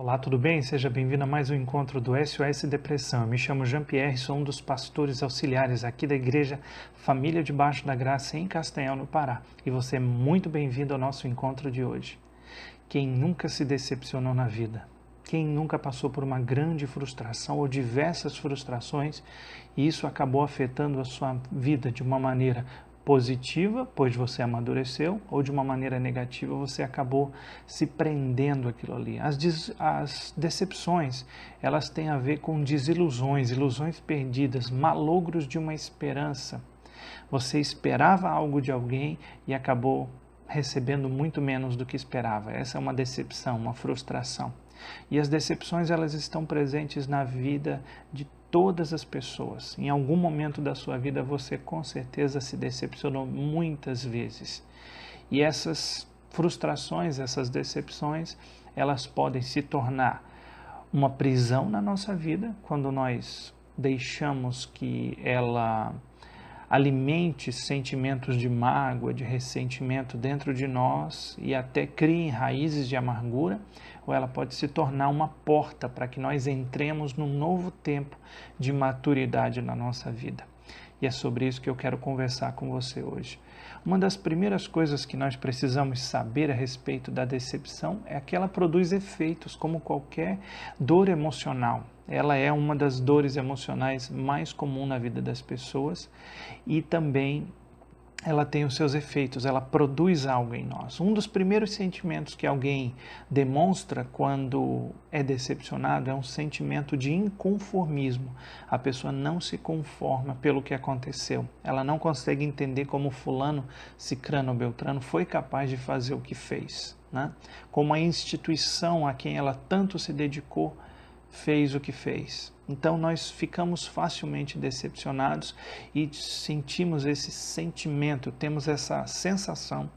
Olá, tudo bem? Seja bem-vindo a mais um encontro do SOS Depressão. Eu me chamo Jean-Pierre, sou um dos pastores auxiliares aqui da Igreja Família Debaixo da Graça em Castanhal, no Pará. E você é muito bem-vindo ao nosso encontro de hoje. Quem nunca se decepcionou na vida? Quem nunca passou por uma grande frustração ou diversas frustrações e isso acabou afetando a sua vida de uma maneira positiva, pois você amadureceu, ou de uma maneira negativa, você acabou se prendendo àquilo ali. As decepções, elas têm a ver com desilusões, ilusões perdidas, malogros de uma esperança. Você esperava algo de alguém e acabou recebendo muito menos do que esperava. Essa é uma decepção, uma frustração. E as decepções, elas estão presentes na vida de todas as pessoas. Em algum momento da sua vida você com certeza se decepcionou muitas vezes. E essas frustrações, essas decepções, elas podem se tornar uma prisão na nossa vida quando nós deixamos que ela alimente sentimentos de mágoa, de ressentimento dentro de nós e até crie raízes de amargura, ou ela pode se tornar uma porta para que nós entremos num novo tempo de maturidade na nossa vida. E é sobre isso que eu quero conversar com você hoje. Uma das primeiras coisas que nós precisamos saber a respeito da decepção é que ela produz efeitos, como qualquer dor emocional. Ela é uma das dores emocionais mais comuns na vida das pessoas e também ela tem os seus efeitos, ela produz algo em nós. Um dos primeiros sentimentos que alguém demonstra quando é decepcionado é um sentimento de inconformismo. A pessoa não se conforma pelo que aconteceu. Ela não consegue entender como fulano, cicrano ou beltrano foi capaz de fazer o que fez, né? Como a instituição a quem ela tanto se dedicou fez o que fez. Então nós ficamos facilmente decepcionados e sentimos esse sentimento, temos essa sensação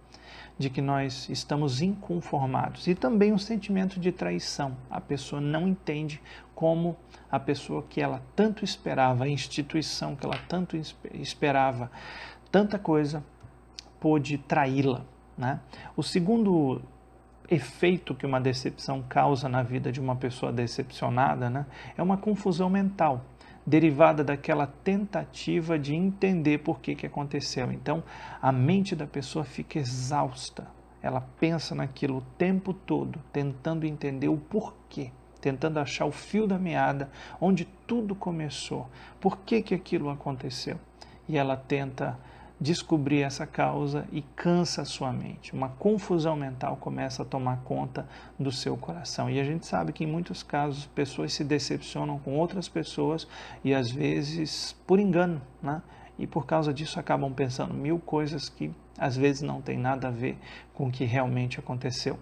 de que nós estamos inconformados. E também um sentimento de traição. A pessoa não entende como a pessoa que ela tanto esperava, a instituição que ela tanto esperava, tanta coisa, pôde traí-la, né? O segundo efeito que uma decepção causa na vida de uma pessoa decepcionada, né, é uma confusão mental, derivada daquela tentativa de entender por que aconteceu. Então, a mente da pessoa fica exausta, ela pensa naquilo o tempo todo, tentando entender o porquê, tentando achar o fio da meada, onde tudo começou, por que aquilo aconteceu. E ela tenta descobrir essa causa e cansa a sua mente. Uma confusão mental começa a tomar conta do seu coração. E a gente sabe que em muitos casos pessoas se decepcionam com outras pessoas e às vezes por engano, né? E por causa disso acabam pensando mil coisas que às vezes não tem nada a ver com o que realmente aconteceu.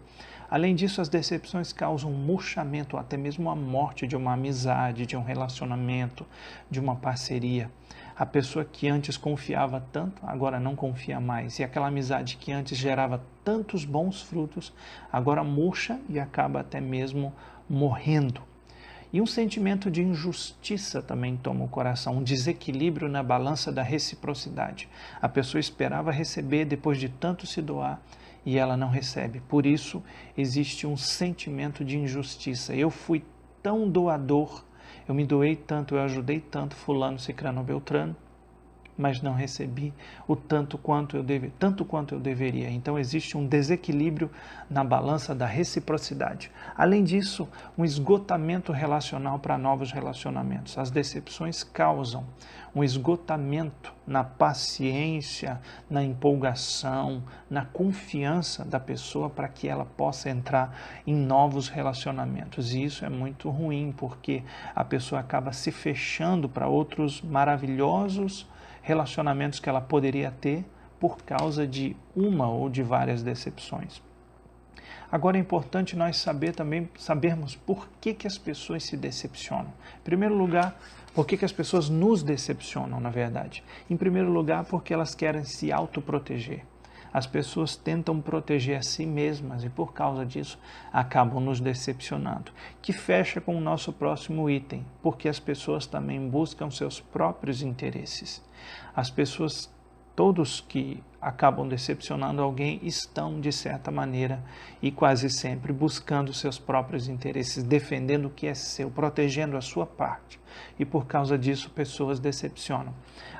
Além disso, as decepções causam um murchamento, até mesmo a morte de uma amizade, de um relacionamento, de uma parceria. A pessoa que antes confiava tanto, agora não confia mais. E aquela amizade que antes gerava tantos bons frutos, agora murcha e acaba até mesmo morrendo. E um sentimento de injustiça também toma o coração, um desequilíbrio na balança da reciprocidade. A pessoa esperava receber depois de tanto se doar e ela não recebe. Por isso, existe um sentimento de injustiça. Eu fui tão doador, eu me doei tanto, eu ajudei tanto fulano, cicrano ou beltrano, mas não recebi o tanto quanto eu deveria. Então existe um desequilíbrio na balança da reciprocidade. Além disso, um esgotamento relacional para novos relacionamentos. As decepções causam um esgotamento na paciência, na empolgação, na confiança da pessoa para que ela possa entrar em novos relacionamentos. E isso é muito ruim, porque a pessoa acaba se fechando para outros maravilhosos relacionamentos que ela poderia ter por causa de uma ou de várias decepções. Agora é importante nós sabermos por que as pessoas se decepcionam. Em primeiro lugar, por que as pessoas nos decepcionam, na verdade? Em primeiro lugar, porque elas querem se autoproteger. As pessoas tentam proteger a si mesmas e por causa disso acabam nos decepcionando. Que fecha com o nosso próximo item, porque as pessoas também buscam seus próprios interesses. As pessoas, todos que acabam decepcionando alguém estão, de certa maneira, e quase sempre buscando seus próprios interesses, defendendo o que é seu, protegendo a sua parte. E por causa disso, pessoas decepcionam.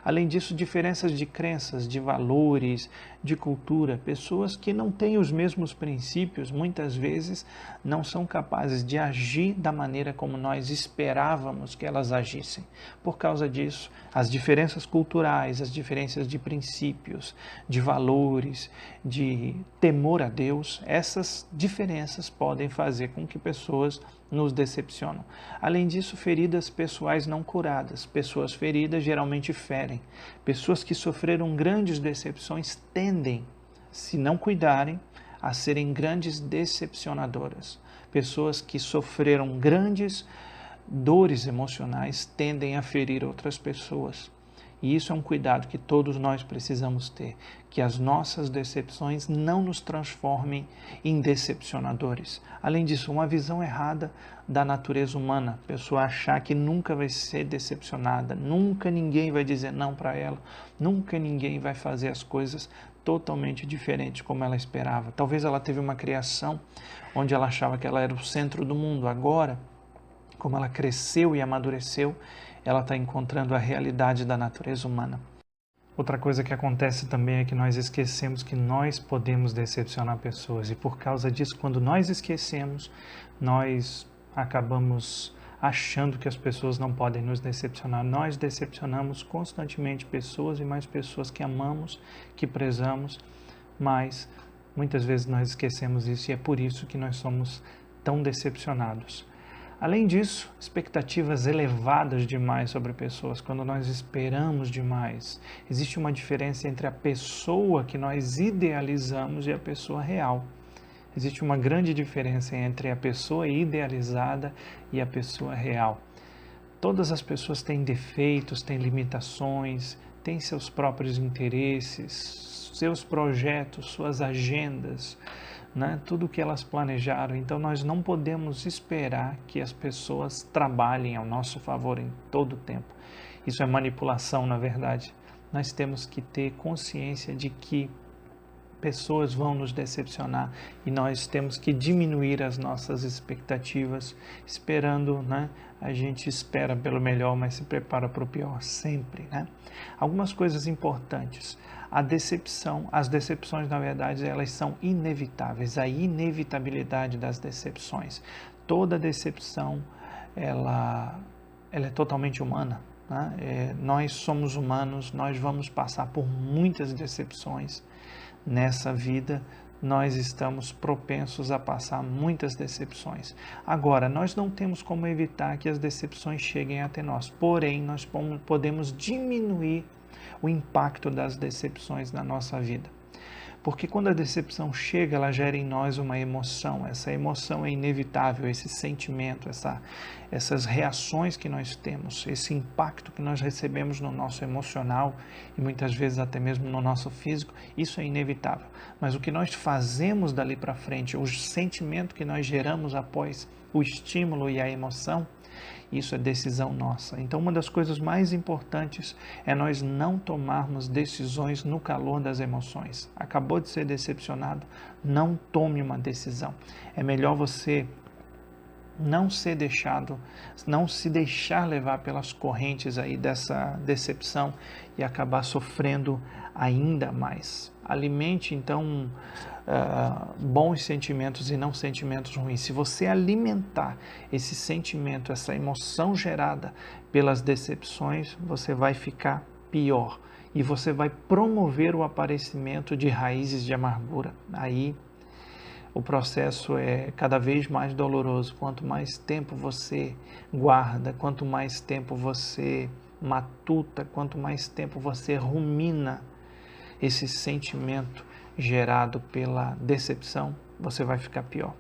Além disso, diferenças de crenças, de valores, de cultura. Pessoas que não têm os mesmos princípios, muitas vezes, não são capazes de agir da maneira como nós esperávamos que elas agissem. Por causa disso, as diferenças culturais, as diferenças de princípios, de valores, de temor a Deus, essas diferenças podem fazer com que pessoas nos decepcionam. Além disso, feridas pessoais não curadas. Pessoas feridas geralmente ferem. Pessoas que sofreram grandes decepções tendem, se não cuidarem, a serem grandes decepcionadoras. Pessoas que sofreram grandes dores emocionais tendem a ferir outras pessoas. E isso é um cuidado que todos nós precisamos ter, que as nossas decepções não nos transformem em decepcionadores. Além disso, uma visão errada da natureza humana, a pessoa achar que nunca vai ser decepcionada, nunca ninguém vai dizer não para ela, nunca ninguém vai fazer as coisas totalmente diferentes como ela esperava. Talvez ela teve uma criação onde ela achava que ela era o centro do mundo. Agora, como ela cresceu e amadureceu, ela está encontrando a realidade da natureza humana. Outra coisa que acontece também é que nós esquecemos que nós podemos decepcionar pessoas. E por causa disso, quando nós esquecemos, nós acabamos achando que as pessoas não podem nos decepcionar. Nós decepcionamos constantemente pessoas e mais pessoas que amamos, que prezamos, mas muitas vezes nós esquecemos isso e é por isso que nós somos tão decepcionados. Além disso, expectativas elevadas demais sobre pessoas, quando nós esperamos demais. Existe uma diferença entre a pessoa que nós idealizamos e a pessoa real. Existe uma grande diferença entre a pessoa idealizada e a pessoa real. Todas as pessoas têm defeitos, têm limitações, têm seus próprios interesses, seus projetos, suas agendas, tudo que elas planejaram. Então nós não podemos esperar que as pessoas trabalhem ao nosso favor em todo o tempo. Isso é manipulação, na verdade. Nós temos que ter consciência de que pessoas vão nos decepcionar e nós temos que diminuir as nossas expectativas, esperando, a gente espera pelo melhor, mas se prepara para o pior sempre, Algumas coisas importantes. As decepções, na verdade, elas são inevitáveis, a inevitabilidade das decepções. Toda decepção, ela é totalmente humana, nós somos humanos, nós vamos passar por muitas decepções nessa vida, nós estamos propensos a passar muitas decepções. Agora, nós não temos como evitar que as decepções cheguem até nós, porém, nós podemos diminuir o impacto das decepções na nossa vida. Porque quando a decepção chega, ela gera em nós uma emoção. Essa emoção é inevitável, esse sentimento, essas reações que nós temos, esse impacto que nós recebemos no nosso emocional e muitas vezes até mesmo no nosso físico, isso é inevitável. Mas o que nós fazemos dali para frente, o sentimento que nós geramos após o estímulo e a emoção, isso é decisão nossa. Então, uma das coisas mais importantes é nós não tomarmos decisões no calor das emoções. Acabou de ser decepcionado, não tome uma decisão. É melhor você não se deixar levar pelas correntes aí dessa decepção e acabar sofrendo ainda mais. Alimente, então, bons sentimentos e não sentimentos ruins. Se você alimentar esse sentimento, essa emoção gerada pelas decepções, você vai ficar pior e você vai promover o aparecimento de raízes de amargura. Aí o processo é cada vez mais doloroso. Quanto mais tempo você guarda, quanto mais tempo você matuta, quanto mais tempo você rumina esse sentimento gerado pela decepção, você vai ficar pior.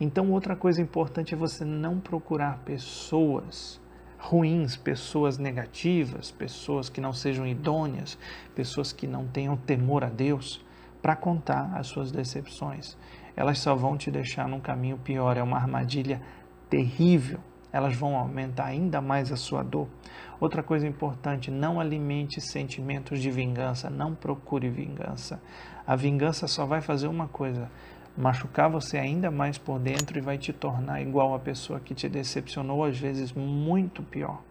Então, outra coisa importante é você não procurar pessoas ruins, pessoas negativas, pessoas que não sejam idôneas, pessoas que não tenham temor a Deus, para contar as suas decepções. Elas só vão te deixar num caminho pior, é uma armadilha terrível. elas vão aumentar ainda mais a sua dor. Outra coisa importante, não alimente sentimentos de vingança, não procure vingança. A vingança só vai fazer uma coisa, machucar você ainda mais por dentro e vai te tornar igual a pessoa que te decepcionou, às vezes muito pior.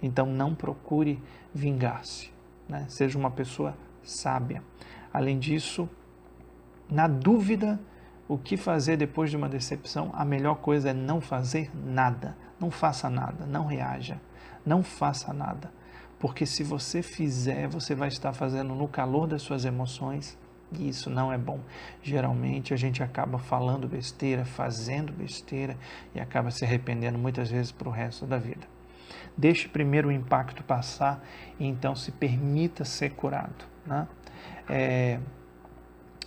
Então não procure vingar-se, né? Seja uma pessoa sábia. Além disso, na dúvida, o que fazer depois de uma decepção? A melhor coisa é não fazer nada. Não faça nada, não reaja, não faça nada. Porque se você fizer, você vai estar fazendo no calor das suas emoções e isso não é bom. Geralmente a gente acaba falando besteira, fazendo besteira e acaba se arrependendo muitas vezes para o resto da vida. Deixe primeiro o impacto passar e então se permita ser curado, né?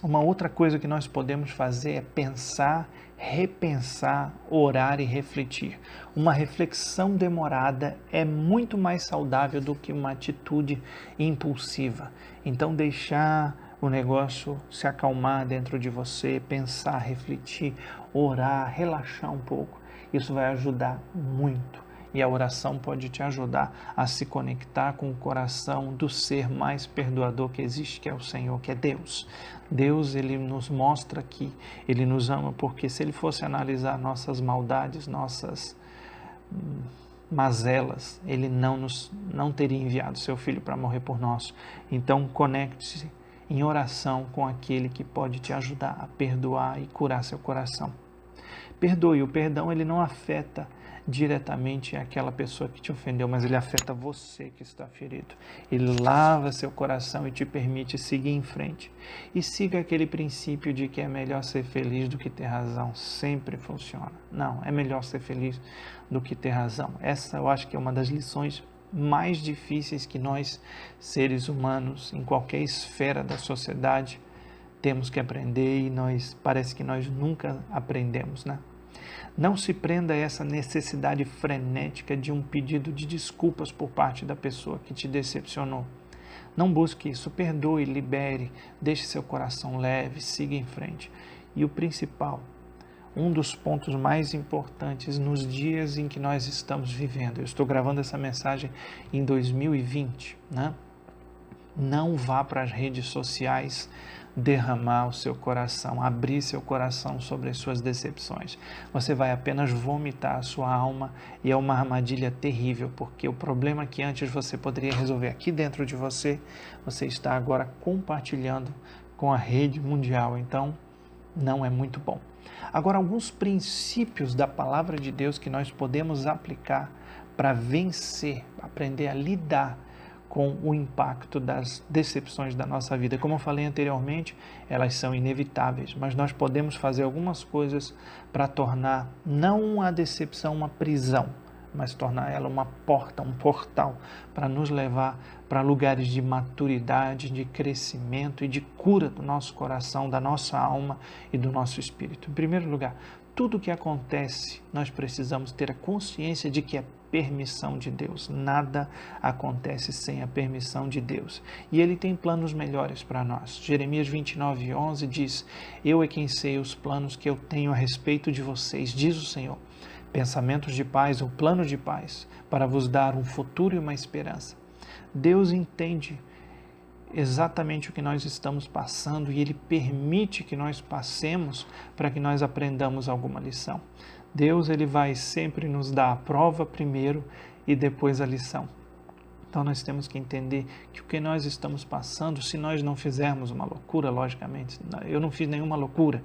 Uma outra coisa que nós podemos fazer é pensar, repensar, orar e refletir. Uma reflexão demorada é muito mais saudável do que uma atitude impulsiva. Então, deixar o negócio se acalmar dentro de você, pensar, refletir, orar, relaxar um pouco, isso vai ajudar muito. E a oração pode te ajudar a se conectar com o coração do ser mais perdoador que existe, que é o Senhor, que é Deus. Deus, Ele nos mostra que Ele nos ama, porque se Ele fosse analisar nossas maldades, nossas mazelas, Ele não teria enviado Seu Filho para morrer por nós. Então, conecte-se em oração com aquele que pode te ajudar a perdoar e curar seu coração. Perdoe, o perdão ele não afeta diretamente aquela pessoa que te ofendeu, mas ele afeta você que está ferido. Ele lava seu coração e te permite seguir em frente. E siga aquele princípio de que é melhor ser feliz do que ter razão. Sempre funciona. Não, é melhor ser feliz do que ter razão. Essa eu acho que é uma das lições mais difíceis que nós, seres humanos, em qualquer esfera da sociedade, temos que aprender e parece que nós nunca aprendemos, né? Não se prenda a essa necessidade frenética de um pedido de desculpas por parte da pessoa que te decepcionou. Não busque isso, perdoe, libere, deixe seu coração leve, siga em frente. E o principal, um dos pontos mais importantes nos dias em que nós estamos vivendo, eu estou gravando essa mensagem em 2020, né? Não vá para as redes sociais derramar o seu coração, abrir seu coração sobre as suas decepções. Você vai apenas vomitar a sua alma e é uma armadilha terrível, porque o problema que antes você poderia resolver aqui dentro de você, você está agora compartilhando com a rede mundial, então não é muito bom. Agora, alguns princípios da palavra de Deus que nós podemos aplicar para vencer, aprender a lidar com o impacto das decepções da nossa vida. Como eu falei anteriormente, elas são inevitáveis, mas nós podemos fazer algumas coisas para tornar não a decepção uma prisão, mas tornar ela uma porta, um portal para nos levar para lugares de maturidade, de crescimento e de cura do nosso coração, da nossa alma e do nosso espírito. Em primeiro lugar, tudo o que acontece, nós precisamos ter a consciência de que é permissão de Deus. Nada acontece sem a permissão de Deus. E Ele tem planos melhores para nós. Jeremias 29:11 diz: Eu é quem sei os planos que eu tenho a respeito de vocês, diz o Senhor. Pensamentos de paz, o plano de paz, para vos dar um futuro e uma esperança. Deus entende exatamente o que nós estamos passando e Ele permite que nós passemos para que nós aprendamos alguma lição. Deus, Ele vai sempre nos dar a prova primeiro e depois a lição. Então nós temos que entender que o que nós estamos passando, se nós não fizermos uma loucura, logicamente, eu não fiz nenhuma loucura,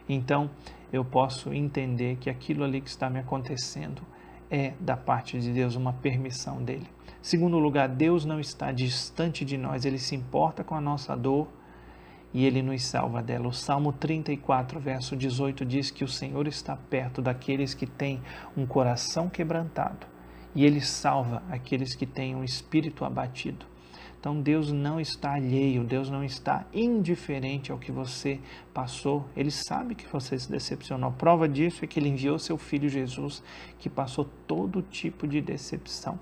então eu posso entender que aquilo ali que está me acontecendo é da parte de Deus, uma permissão dEle. Segundo lugar, Deus não está distante de nós, Ele se importa com a nossa dor e Ele nos salva dela. O Salmo 34, verso 18 diz que o Senhor está perto daqueles que têm um coração quebrantado e Ele salva aqueles que têm um espírito abatido. Então Deus não está alheio, Deus não está indiferente ao que você passou. Ele sabe que você se decepcionou. A prova disso é que Ele enviou seu Filho Jesus, que passou todo tipo de decepção,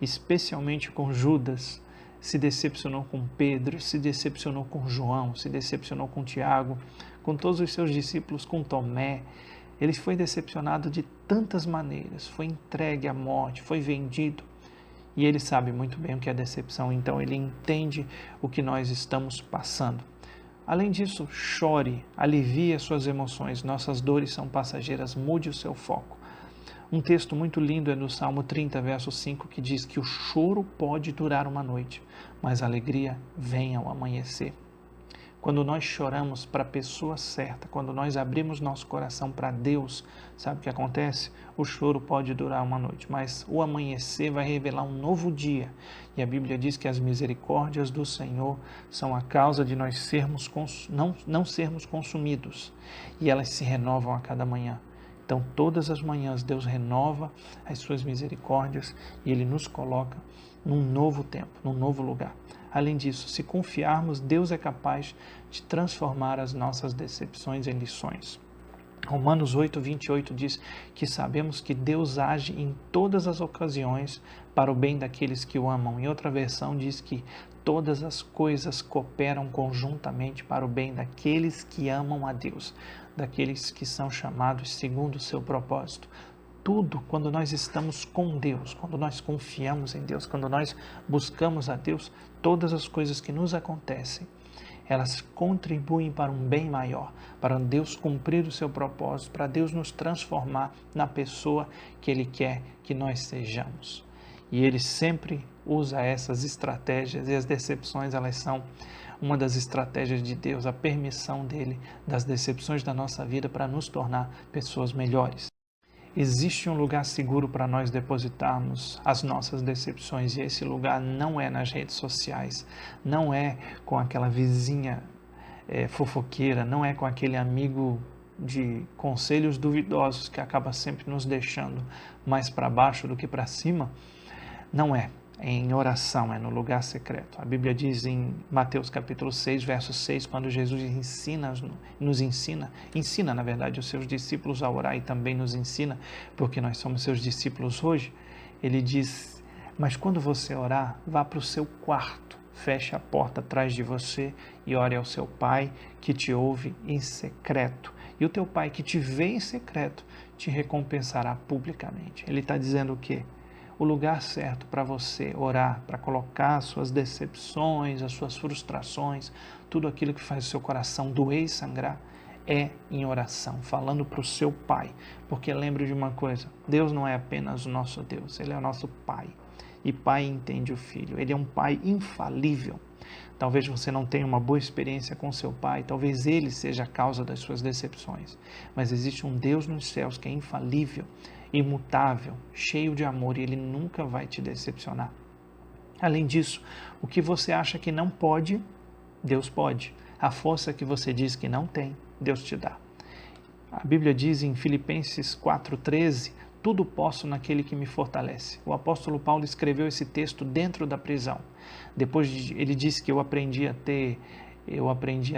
especialmente com Judas, se decepcionou com Pedro, se decepcionou com João, se decepcionou com Tiago, com todos os seus discípulos, com Tomé. Ele foi decepcionado de tantas maneiras, foi entregue à morte, foi vendido. E ele sabe muito bem o que é decepção, então ele entende o que nós estamos passando. Além disso, chore, alivie as suas emoções, nossas dores são passageiras, mude o seu foco. Um texto muito lindo é no Salmo 30, verso 5, que diz que o choro pode durar uma noite, mas a alegria vem ao amanhecer. Quando nós choramos para a pessoa certa, quando nós abrimos nosso coração para Deus, sabe o que acontece? O choro pode durar uma noite, mas o amanhecer vai revelar um novo dia. E a Bíblia diz que as misericórdias do Senhor são a causa de nós não sermos consumidos. E elas se renovam a cada manhã. Então, todas as manhãs, Deus renova as suas misericórdias e Ele nos coloca num novo tempo, num novo lugar. Além disso, se confiarmos, Deus é capaz de transformar as nossas decepções em lições. Romanos 8, 28 diz que sabemos que Deus age em todas as ocasiões para o bem daqueles que o amam. Em outra versão diz que todas as coisas cooperam conjuntamente para o bem daqueles que amam a Deus, daqueles que são chamados segundo o seu propósito. Tudo, quando nós estamos com Deus, quando nós confiamos em Deus, quando nós buscamos a Deus, todas as coisas que nos acontecem, elas contribuem para um bem maior, para Deus cumprir o seu propósito, para Deus nos transformar na pessoa que Ele quer que nós sejamos. E Ele sempre usa essas estratégias, e as decepções, elas são uma das estratégias de Deus, a permissão dEle das decepções da nossa vida para nos tornar pessoas melhores. Existe um lugar seguro para nós depositarmos as nossas decepções e esse lugar não é nas redes sociais, não é com aquela vizinha fofoqueira, não é com aquele amigo de conselhos duvidosos que acaba sempre nos deixando mais para baixo do que para cima, não é. É em oração, é no lugar secreto. A Bíblia diz em Mateus capítulo 6, verso 6, quando Jesus nos ensina na verdade, os seus discípulos a orar e também nos ensina, porque nós somos seus discípulos hoje, ele diz, mas quando você orar, vá para o seu quarto, feche a porta atrás de você e ore ao seu Pai que te ouve em secreto. E o teu Pai que te vê em secreto te recompensará publicamente. Ele está dizendo o quê? O lugar certo para você orar, para colocar as suas decepções, as suas frustrações, tudo aquilo que faz o seu coração doer e sangrar, é em oração, falando para o seu Pai. Porque lembre de uma coisa, Deus não é apenas o nosso Deus, Ele é o nosso Pai. E Pai entende o Filho, Ele é um Pai infalível. Talvez você não tenha uma boa experiência com seu pai, talvez ele seja a causa das suas decepções, mas existe um Deus nos céus que é infalível, imutável, cheio de amor e ele nunca vai te decepcionar. Além disso, o que você acha que não pode, Deus pode. A força que você diz que não tem, Deus te dá. A Bíblia diz em Filipenses 4,13, tudo posso naquele que me fortalece. O apóstolo Paulo escreveu esse texto dentro da prisão. Depois ele disse que eu aprendi a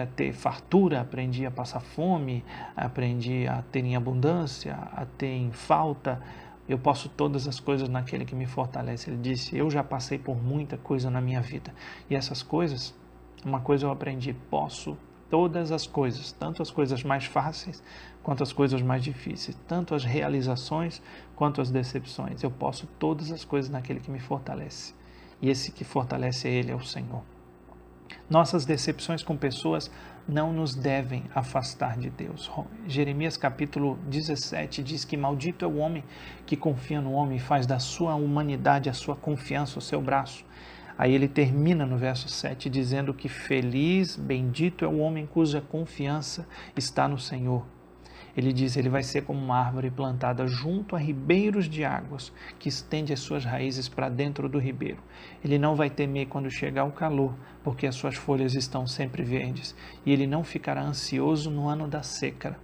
ter fartura, aprendi a passar fome, aprendi a ter em abundância, a ter em falta. Eu posso todas as coisas naquele que me fortalece. Ele disse, eu já passei por muita coisa na minha vida. E essas coisas, uma coisa eu aprendi, posso todas as coisas, tanto as coisas mais fáceis quanto as coisas mais difíceis, tanto as realizações quanto as decepções. Eu posso todas as coisas naquele que me fortalece. E esse que fortalece ele é o Senhor. Nossas decepções com pessoas não nos devem afastar de Deus. Jeremias capítulo 17 diz que maldito é o homem que confia no homem e faz da sua humanidade a sua confiança, o seu braço. Aí ele termina no verso 7 dizendo que feliz, bendito é o homem cuja confiança está no Senhor. Ele diz, ele vai ser como uma árvore plantada junto a ribeiros de águas, que estende as suas raízes para dentro do ribeiro. Ele não vai temer quando chegar o calor, porque as suas folhas estão sempre verdes. E ele não ficará ansioso no ano da seca,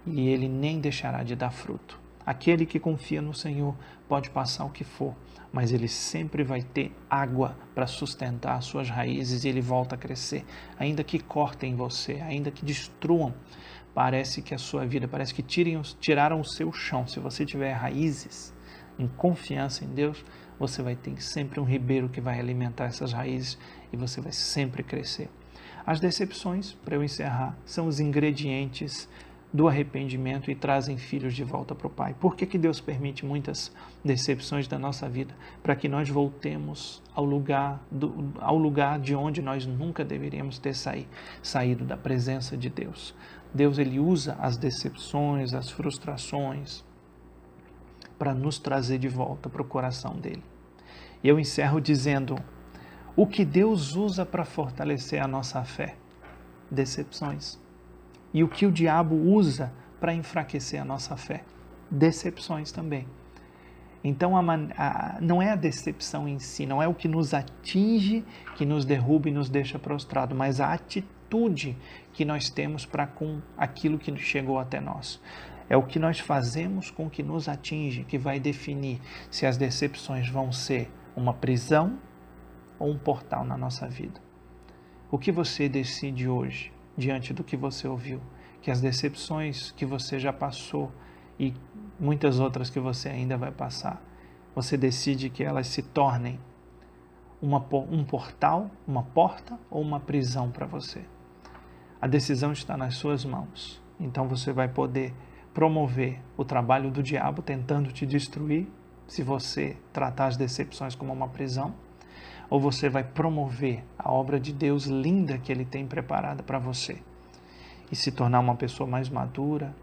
e ele nem deixará de dar fruto. Aquele que confia no Senhor pode passar o que for, mas ele sempre vai ter água para sustentar as suas raízes e ele volta a crescer. Ainda que cortem você, ainda que destruam, parece que a sua vida, parece que tiraram o seu chão. Se você tiver raízes em confiança em Deus, você vai ter sempre um ribeiro que vai alimentar essas raízes e você vai sempre crescer. As decepções, para eu encerrar, são os ingredientes do arrependimento e trazem filhos de volta para o Pai. Por que Deus permite muitas decepções da nossa vida? Para que nós voltemos ao lugar de onde nós nunca deveríamos ter saído, da presença de Deus. Deus, Ele usa as decepções, as frustrações, para nos trazer de volta para o coração dEle. E eu encerro dizendo, o que Deus usa para fortalecer a nossa fé? Decepções. E o que o diabo usa para enfraquecer a nossa fé? Decepções também. Então, não é a decepção em si, não é o que nos atinge, que nos derruba e nos deixa prostrado, mas a atitude que nós temos para com aquilo que chegou até nós. É o que nós fazemos com o que nos atinge que vai definir se as decepções vão ser uma prisão ou um portal na nossa vida. O que você decide hoje, diante do que você ouviu? Que as decepções que você já passou e muitas outras que você ainda vai passar, você decide que elas se tornem um portal, uma porta ou uma prisão para você. A decisão está nas suas mãos. Então você vai poder promover o trabalho do diabo tentando te destruir, se você tratar as decepções como uma prisão, ou você vai promover a obra de Deus linda que Ele tem preparada para você e se tornar uma pessoa mais madura,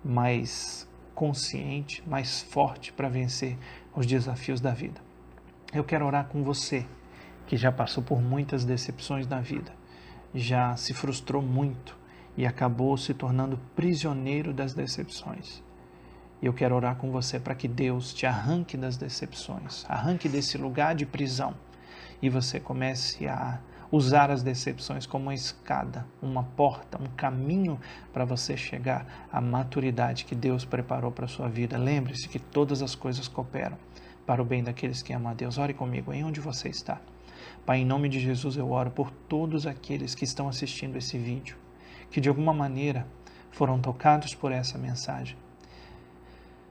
mais consciente, mais forte para vencer os desafios da vida. Eu quero orar com você que já passou por muitas decepções na vida, já se frustrou muito e acabou se tornando prisioneiro das decepções. Eu quero orar com você para que Deus te arranque das decepções, arranque desse lugar de prisão e você comece a usar as decepções como uma escada, uma porta, um caminho para você chegar à maturidade que Deus preparou para a sua vida. Lembre-se que todas as coisas cooperam para o bem daqueles que amam a Deus. Ore comigo, em onde você está. Pai, em nome de Jesus eu oro por todos aqueles que estão assistindo esse vídeo, que de alguma maneira foram tocados por essa mensagem.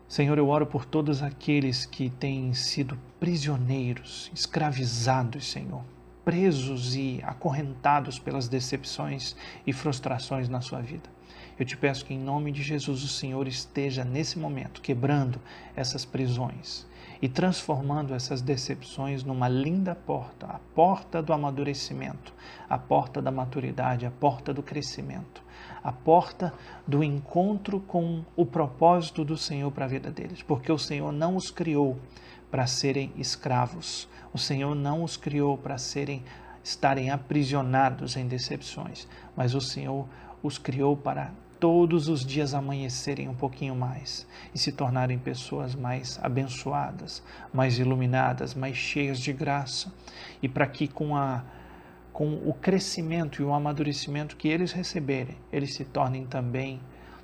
Senhor, eu oro por todos aqueles que têm sido prisioneiros, escravizados, Senhor, presos e acorrentados pelas decepções e frustrações na sua vida. Eu te peço que em nome de Jesus o Senhor esteja nesse momento quebrando essas prisões e transformando essas decepções numa linda porta, a porta do amadurecimento, a porta da maturidade, a porta do crescimento, a porta do encontro com o propósito do Senhor para a vida deles, porque o Senhor não os criou para serem escravos, o Senhor não os criou para estarem aprisionados em decepções, mas o Senhor os criou para todos os dias amanhecerem um pouquinho mais e se tornarem pessoas mais abençoadas, mais iluminadas, mais cheias de graça, e para que com o crescimento e o amadurecimento que eles receberem, eles se tornem também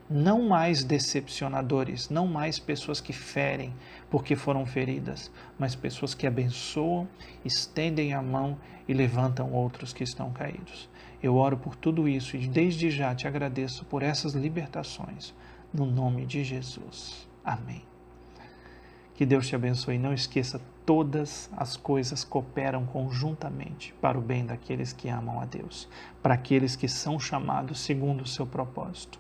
não mais decepcionadores, não mais pessoas que ferem porque foram feridas, mas pessoas que abençoam, estendem a mão e levantam outros que estão caídos. Eu oro por tudo isso e desde já te agradeço por essas libertações, no nome de Jesus. Amém. Que Deus te abençoe. Não esqueça, todas as coisas cooperam conjuntamente para o bem daqueles que amam a Deus, para aqueles que são chamados segundo o seu propósito.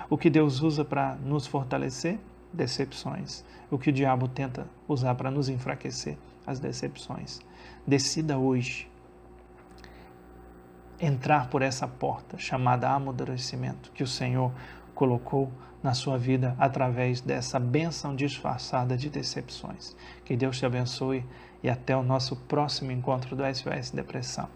O que Deus usa para nos fortalecer? Decepções. O que o diabo tenta usar para nos enfraquecer? As decepções. Decida hoje entrar por essa porta chamada amadurecimento que o Senhor colocou na sua vida através dessa bênção disfarçada de decepções. Que Deus te abençoe e até o nosso próximo encontro do SOS Depressão.